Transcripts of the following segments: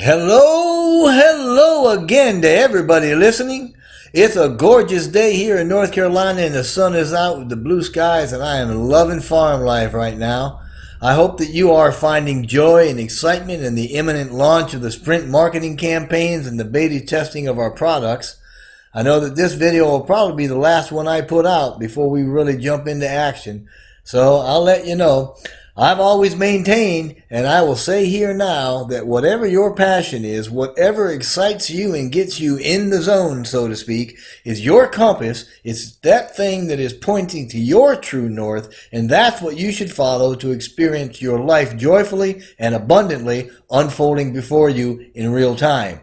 Hello again to everybody listening. It's a gorgeous day here in North Carolina and the sun is out with the blue skies and I am loving farm life right now. I hope that you are finding joy and excitement in the imminent launch of the sprint marketing campaigns and the beta testing of our products. I know that this video will probably be the last one I put out before we really jump into action. So I'll let you know. I've always maintained, and I will say here now, that whatever your passion is, whatever excites you and gets you in the zone, so to speak, is your compass. It's that thing that is pointing to your true north, and that's what you should follow to experience your life joyfully and abundantly unfolding before you in real time.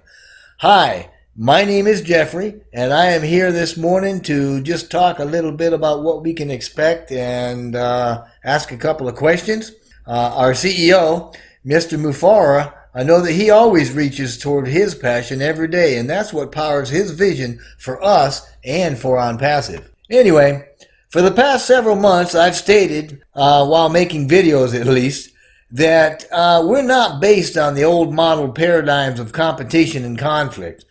Hi. My name is Jeffrey, and I am here this morning to just talk a little bit about what we can expect and ask a couple of questions. Our CEO, Mr. Mufareh, I know that he always reaches toward his passion every day, and that's what powers his vision for us and for ONPASSIVE. Anyway, for the past several months, I've stated, while making videos at least, that we're not based on the old model paradigms of competition and conflict.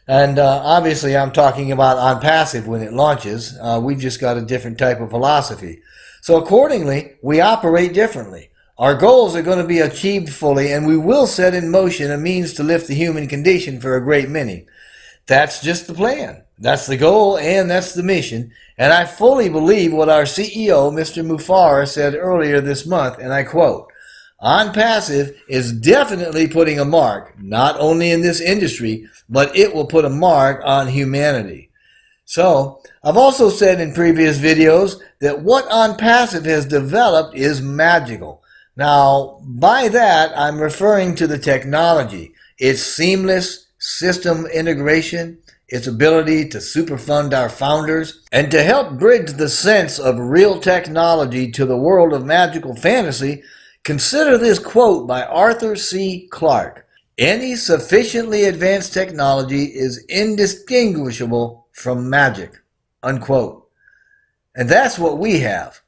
And obviously I'm talking about ONPASSIVE when it launches. We've just got a different type of philosophy. So accordingly, we operate differently. Our goals are going to be achieved fully, and we will set in motion a means to lift the human condition for a great many. That's just the plan. That's the goal, and that's the mission. And I fully believe what our CEO, Mr. Mufareh, said earlier this month, and I quote, ONPASSIVE is definitely putting a mark, not only in this industry, but it will put a mark on humanity. So, I've also said in previous videos that what ONPASSIVE has developed is magical. Now, by that, I'm referring to the technology, its seamless system integration, its ability to superfund our founders, and to help bridge the sense of real technology to the world of magical fantasy. Consider this quote by Arthur C. Clarke. Any sufficiently advanced technology is indistinguishable from magic. Unquote. And that's what we have.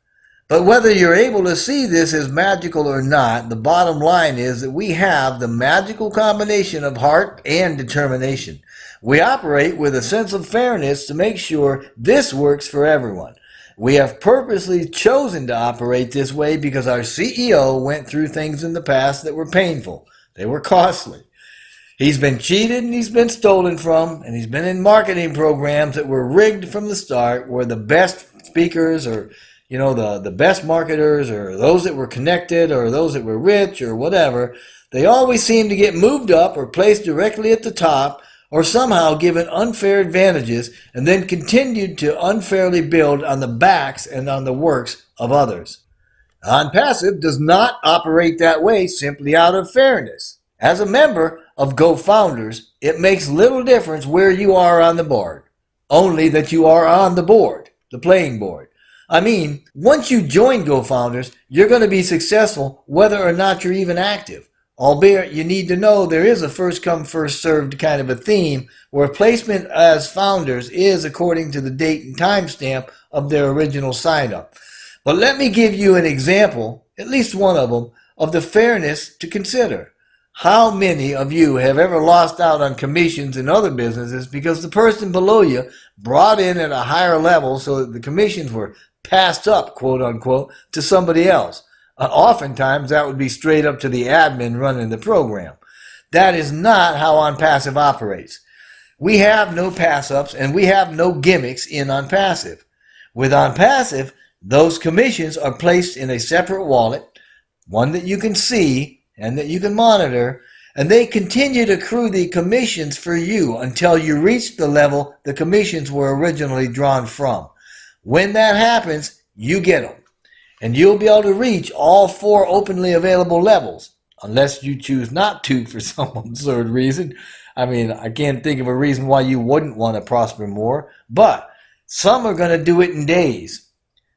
But whether you're able to see this as magical or not, the bottom line is that we have the magical combination of heart and determination. We operate with a sense of fairness to make sure this works for everyone. We have purposely chosen to operate this way because our CEO went through things in the past that were painful. They were costly. He's been cheated and he's been stolen from, and he's been in marketing programs that were rigged from the start, where the best speakers or, the best marketers or those that were connected or those that were rich or whatever, they always seemed to get moved up or placed directly at the top, or somehow given unfair advantages, and then continued to unfairly build on the backs and on the works of others. ONPASSIVE does not operate that way simply out of fairness. As a member of GoFounders, it makes little difference where you are on the board, only that you are on the board, the playing board. I mean, once you join GoFounders, you're going to be successful whether or not you're even active. Albeit, you need to know there is a first-come, first-served kind of a theme where placement as founders is according to the date and timestamp of their original sign-up. But let me give you an example, at least one of them, of the fairness to consider. How many of you have ever lost out on commissions in other businesses because the person below you brought in at a higher level so that the commissions were passed up, quote-unquote, to somebody else? Oftentimes, that would be straight up to the admin running the program. That is not how ONPASSIVE operates. We have no pass-ups and we have no gimmicks in ONPASSIVE. With ONPASSIVE, those commissions are placed in a separate wallet, one that you can see and that you can monitor, and they continue to accrue the commissions for you until you reach the level the commissions were originally drawn from. When that happens, you get them. And you'll be able to reach all 4 openly available levels, unless you choose not to for some absurd reason. I mean, I can't think of a reason why you wouldn't want to prosper more, but some are going to do it in days.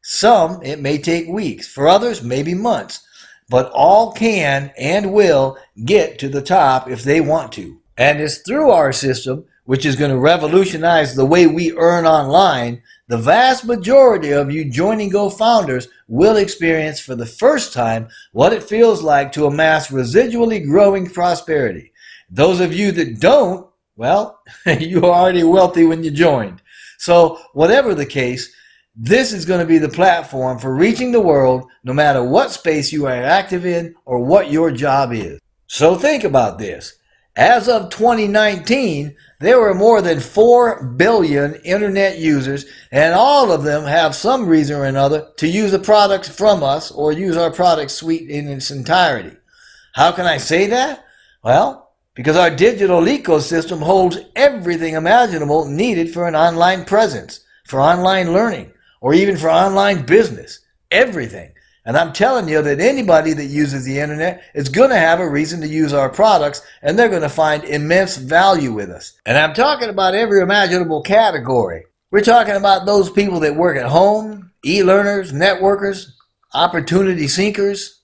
Some, it may take weeks. For others, maybe months. But all can and will get to the top if they want to. And it's through our system, which is going to revolutionize the way we earn online, the vast majority of you joining GoFounders will experience for the first time what it feels like to amass residually growing prosperity. Those of you that don't, well, you were already wealthy when you joined. So whatever the case, this is going to be the platform for reaching the world no matter what space you are active in or what your job is. So think about this. As of 2019, there were more than 4 billion internet users, and all of them have some reason or another to use the products from us or use our product suite in its entirety. How can I say that? Well, because our digital ecosystem holds everything imaginable needed for an online presence, for online learning, or even for online business. Everything. And I'm telling you that anybody that uses the internet is going to have a reason to use our products, and they're going to find immense value with us. And I'm talking about every imaginable category. We're talking about those people that work at home, e-learners, networkers, opportunity seekers,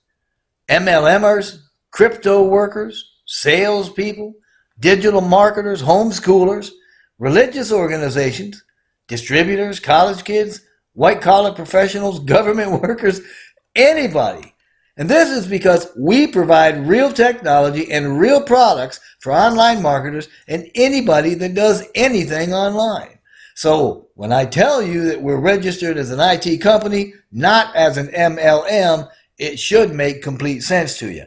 MLMers, crypto workers, salespeople, digital marketers, homeschoolers, religious organizations, distributors, college kids, white-collar professionals, government workers, anybody. And this is because we provide real technology and real products for online marketers and anybody that does anything online. So when I tell you that we're registered as an IT company, not as an MLM, it should make complete sense to you.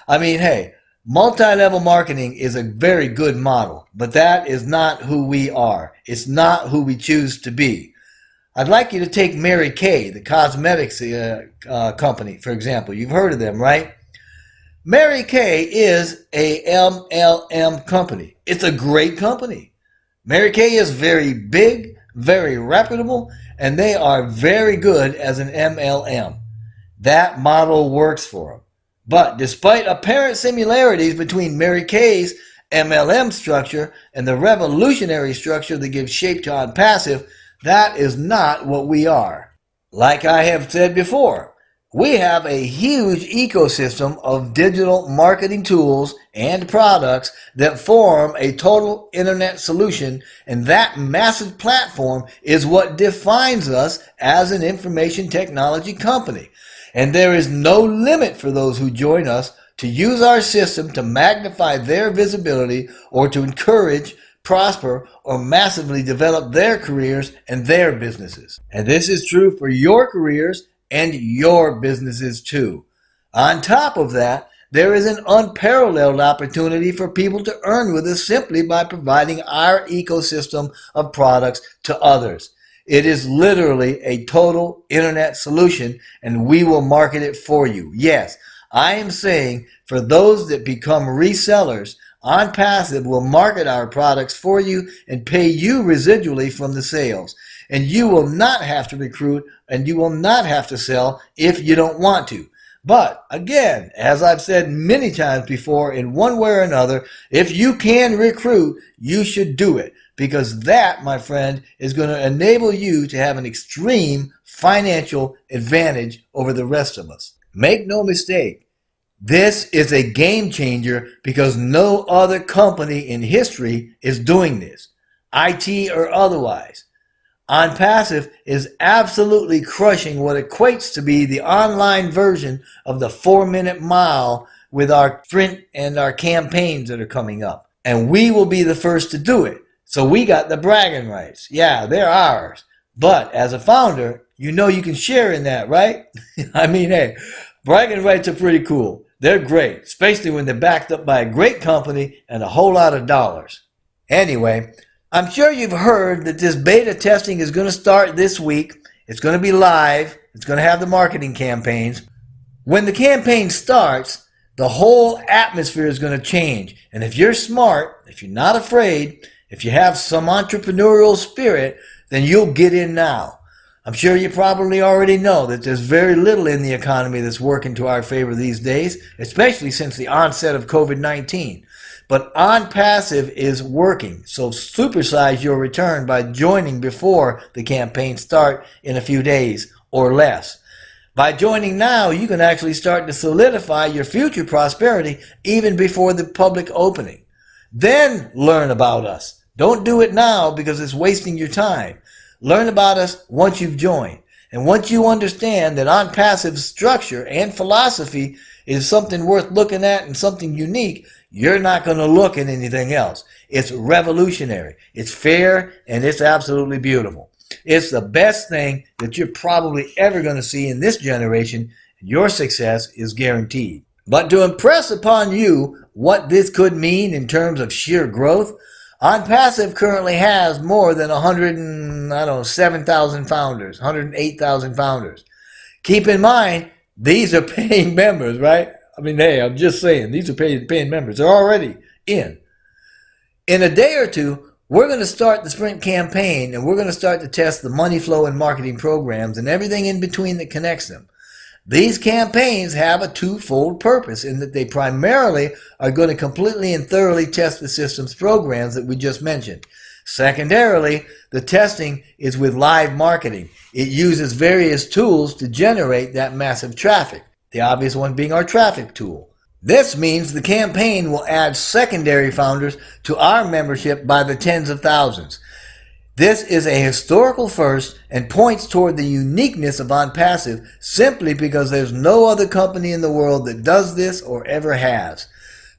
I mean, hey, multi-level marketing is a very good model, but that is not who we are. It's not who we choose to be. I'd like you to take Mary Kay, the cosmetics company, for example. You've heard of them, right? Mary Kay is a MLM company. It's a great company. Mary Kay is very big, very reputable, and they are very good as an MLM. That model works for them. But despite apparent similarities between Mary Kay's MLM structure and the revolutionary structure that gives shape to ONPASSIVE, that is not what we are. Like I have said before, we have a huge ecosystem of digital marketing tools and products that form a total internet solution, and that massive platform is what defines us as an information technology company. And there is no limit for those who join us to use our system to magnify their visibility or to encourage, prosper, or massively develop their careers and their businesses. And this is true for your careers and your businesses too. On top of that, there is an unparalleled opportunity for people to earn with us simply by providing our ecosystem of products to others. It is literally a total internet solution, and we will market it for you. Yes, I am saying for those that become resellers, ONPASSIVE will market our products for you and pay you residually from the sales. And you will not have to recruit and you will not have to sell if you don't want to. But again, as I've said many times before, in one way or another, if you can recruit, you should do it. Because that, my friend, is going to enable you to have an extreme financial advantage over the rest of us. Make no mistake. This is a game changer because no other company in history is doing this, IT or otherwise. ONPASSIVE is absolutely crushing what equates to be the online version of the 4-minute mile with our sprint and our campaigns that are coming up. And we will be the first to do it. So we got the bragging rights. Yeah, they're ours. But as a founder, you know you can share in that, right? I mean, hey, bragging rights are pretty cool. They're great, especially when they're backed up by a great company and a whole lot of dollars. Anyway, I'm sure you've heard that this beta testing is going to start this week. It's going to be live. It's going to have the marketing campaigns. When the campaign starts, the whole atmosphere is going to change. And if you're smart, if you're not afraid, if you have some entrepreneurial spirit, then you'll get in now. I'm sure you probably already know that there's very little in the economy that's working to our favor these days, especially since the onset of COVID-19. But ONPASSIVE is working, so supersize your return by joining before the campaign start in a few days or less. By joining now, you can actually start to solidify your future prosperity even before the public opening. Then learn about us. Don't do it now because it's wasting your time. Learn about us once you've joined. And once you understand that ONPASSIVE's structure and philosophy is something worth looking at and something unique, you're not going to look at anything else. It's revolutionary, it's fair, and it's absolutely beautiful. It's the best thing that you're probably ever going to see in this generation. Your success is guaranteed. But to impress upon you what this could mean in terms of sheer growth, ONPASSIVE currently has more than 7,000 founders, 108,000 founders. Keep in mind, these are paying members, right? I mean, hey, I'm just saying, these are paying members. They're already in. In a day or two, we're going to start the sprint campaign, and we're going to start to test the money flow and marketing programs and everything in between that connects them. These campaigns have a twofold purpose in that they primarily are going to completely and thoroughly test the system's programs that we just mentioned. Secondarily, the testing is with live marketing. It uses various tools to generate that massive traffic, the obvious one being our traffic tool. This means the campaign will add secondary founders to our membership by the tens of thousands. This is a historical first and points toward the uniqueness of ONPASSIVE simply because there's no other company in the world that does this or ever has.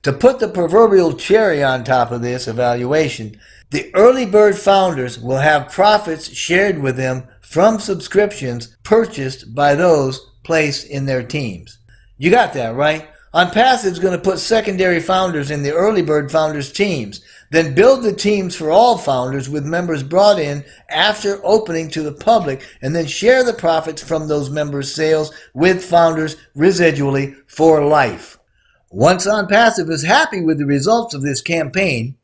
To put the proverbial cherry on top of this evaluation, the early bird founders will have profits shared with them from subscriptions purchased by those placed in their teams. You got that, right? ONPASSIVE is going to put secondary founders in the early bird founders' teams, then build the teams for all founders with members brought in after opening to the public, and then share the profits from those members' sales with founders residually for life. Once ONPASSIVE is happy with the results of this campaign,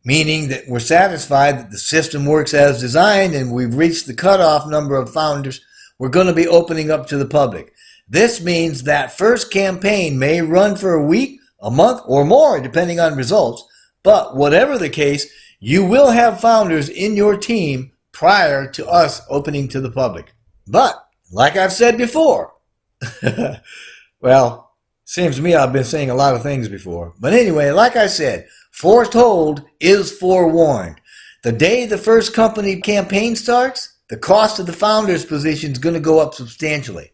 meaning that we're satisfied that the system works as designed and we've reached the cutoff number of founders, we're going to be opening up to the public. This means that first campaign may run for a week, a month, or more, depending on results. But whatever the case, you will have founders in your team prior to us opening to the public. But, like I've said before, well, seems to me I've been saying a lot of things before. But anyway, like I said, foretold is forewarned. The day the first company campaign starts, the cost of the founder's position is going to go up substantially.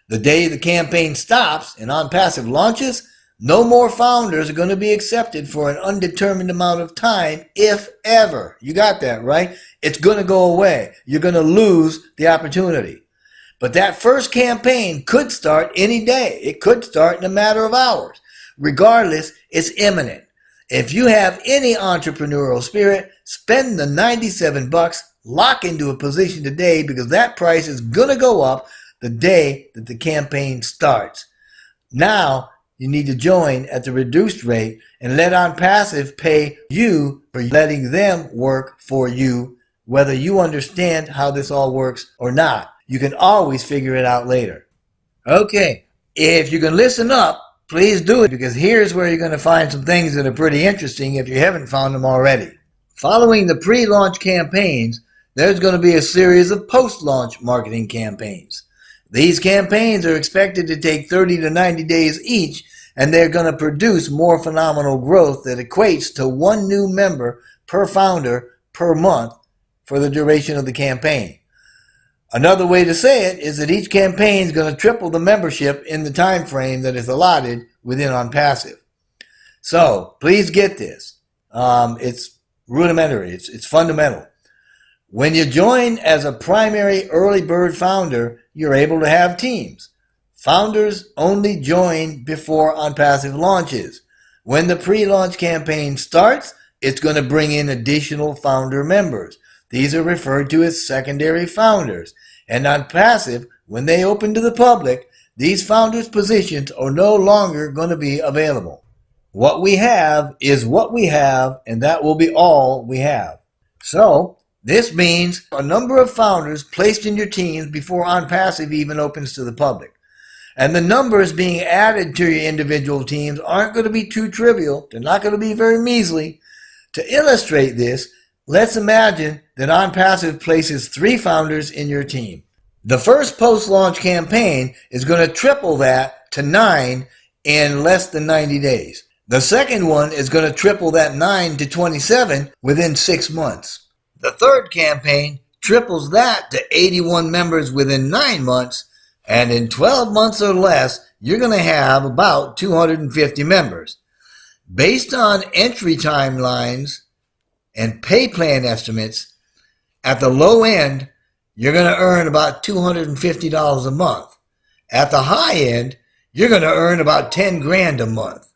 The day the campaign stops and ONPASSIVE launches, no more founders are going to be accepted for an undetermined amount of time, if ever. You got that, right? It's going to go away. You're going to lose the opportunity. But that first campaign could start any day. It could start in a matter of hours. Regardless, it's imminent. If you have any entrepreneurial spirit, spend the $97, lock into a position today because that price is going to go up the day that the campaign starts. Now, you need to join at the reduced rate and let ONPASSIVE pay you for letting them work for you, whether you understand how this all works or not. You can always figure it out later. Okay, if you can listen up, please do it, because here's where you're going to find some things that are pretty interesting if you haven't found them already. Following the pre-launch campaigns, there's going to be a series of post-launch marketing campaigns. These campaigns are expected to take 30 to 90 days each, and they're going to produce more phenomenal growth that equates to one new member per founder per month for the duration of the campaign. Another way to say it is that each campaign is going to triple the membership in the time frame that is allotted within ONPASSIVE. So please get this. It's rudimentary. It's fundamental. When you join as a primary early bird founder, you're able to have teams. Founders only join before ONPASSIVE launches. When the pre-launch campaign starts, it's going to bring in additional founder members. These are referred to as secondary founders. And ONPASSIVE, when they open to the public, these founders' positions are no longer going to be available. What we have is what we have, and that will be all we have. So, this means a number of founders placed in your teams before ONPASSIVE even opens to the public. And the numbers being added to your individual teams aren't going to be too trivial. They're not going to be very measly. To illustrate this, let's imagine that ONPASSIVE places 3 founders in your team. The first post-launch campaign is going to triple that to 9 in less than 90 days. The second one is going to triple that 9 to 27 within 6 months. The third campaign triples that to 81 members within 9 months, And in 12 months or less, you're going to have about 250 members. Based on entry timelines and pay plan estimates, at the low end, you're going to earn about $250 a month. At the high end, you're going to earn about 10 grand a month.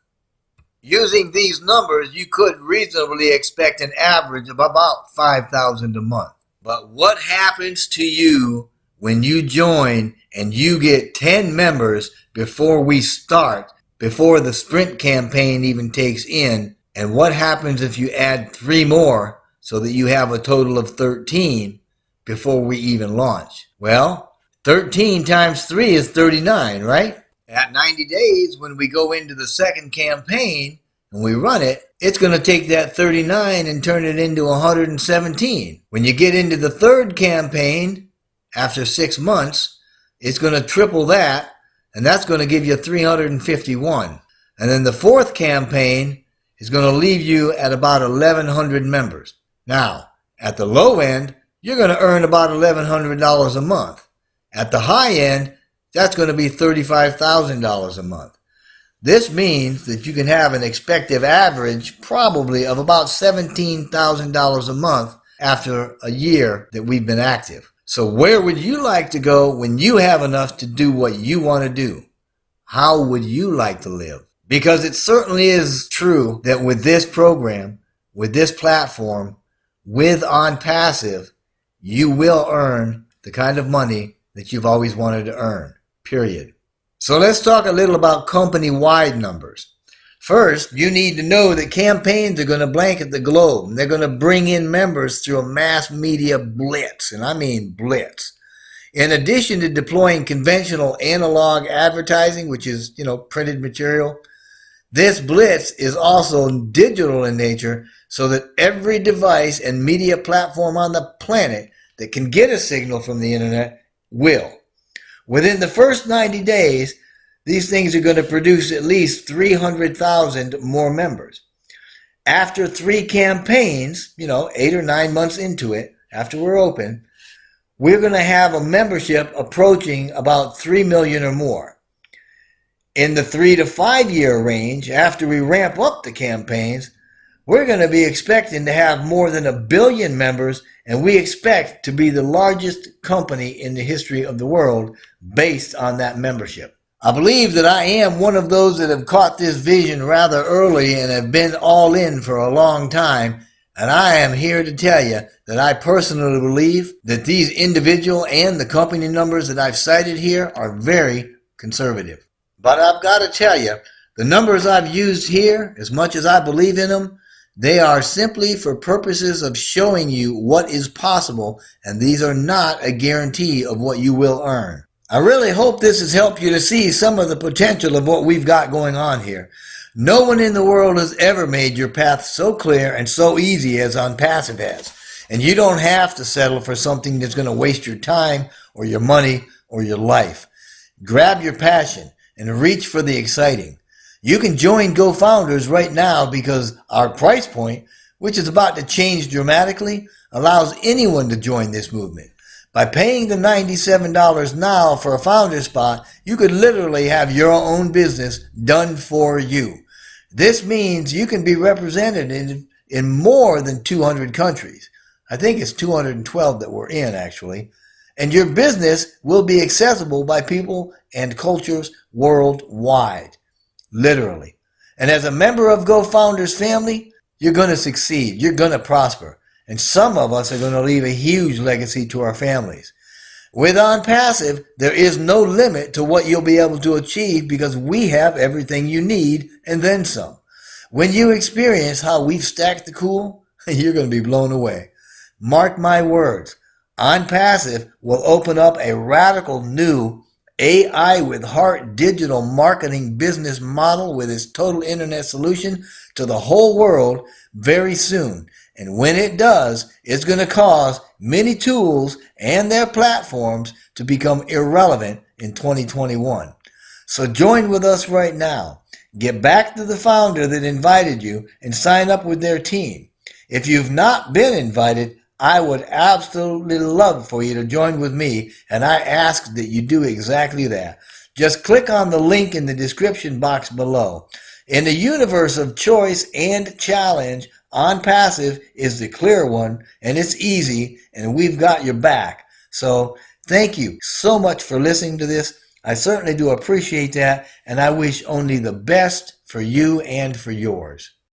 Using these numbers, you could reasonably expect an average of about $5,000 a month. But what happens to you when you join and you get 10 members before we start, before the sprint campaign even takes in? And what happens if you add 3 more so that you have a total of 13 before we even launch? Well, 13 times 3 is 39, right? At 90 days, when we go into the second campaign and we run it, it's going to take that 39 and turn it into 117. When you get into the third campaign, after 6 months, it's going to triple that, and that's going to give you 351. And then the fourth campaign is going to leave you at about 1,100 members. Now, at the low end, you're going to earn about $1,100 a month. At the high end, that's going to be $35,000 a month. This means that you can have an expected average probably of about $17,000 a month after a year that we've been active. So where would you like to go when you have enough to do what you want to do? How would you like to live? Because it certainly is true that with this program, with this platform, with ONPASSIVE, you will earn the kind of money that you've always wanted to earn, period. So let's talk a little about company-wide numbers. First, you need to know that campaigns are going to blanket the globe. They're going to bring in members through a mass media blitz, and I mean blitz. In addition to deploying conventional analog advertising, which is, printed material, this blitz is also digital in nature so that every device and media platform on the planet that can get a signal from the internet will. Within the first 90 days, these things are going to produce at least 300,000 more members. After 3 campaigns, 8 or 9 months into it, after we're open, we're going to have a membership approaching about 3 million or more. In the 3 to 5 year range, after we ramp up the campaigns, we're going to be expecting to have more than 1 billion members, and we expect to be the largest company in the history of the world based on that membership. I believe that I am one of those that have caught this vision rather early and have been all in for a long time, and I am here to tell you that I personally believe that these individual and the company numbers that I've cited here are very conservative. But I've got to tell you, the numbers I've used here, as much as I believe in them, they are simply for purposes of showing you what is possible, and these are not a guarantee of what you will earn. I really hope this has helped you to see some of the potential of what we've got going on here. No one in the world has ever made your path so clear and so easy as ONPASSIVE has. And you don't have to settle for something that's going to waste your time or your money or your life. Grab your passion and reach for the exciting. You can join GoFounders right now because our price point, which is about to change dramatically, allows anyone to join this movement. By paying the $97 now for a founder spot, you could literally have your own business done for you. This means you can be represented in more than 200 countries. I think it's 212 that we're in, actually. And your business will be accessible by people and cultures worldwide. Literally. And as a member of GoFounders family, you're going to succeed. You're going to prosper. And some of us are going to leave a huge legacy to our families. With ONPASSIVE, there is no limit to what you'll be able to achieve because we have everything you need and then some. When you experience how we've stacked the cool, you're going to be blown away. Mark my words. ONPASSIVE will open up a radical new AI with heart digital marketing business model with its total internet solution to the whole world very soon. And when it does, it's going to cause many tools and their platforms to become irrelevant in 2021. So join with us right now. Get back to the founder that invited you and sign up with their team. If you've not been invited, I would absolutely love for you to join with me, and I ask that you do exactly that. Just click on the link in the description box below. In the universe of choice and challenge, ONPASSIVE is the clear one, and it's easy, and we've got your back. So thank you so much for listening to this. I certainly do appreciate that, and I wish only the best for you and for yours.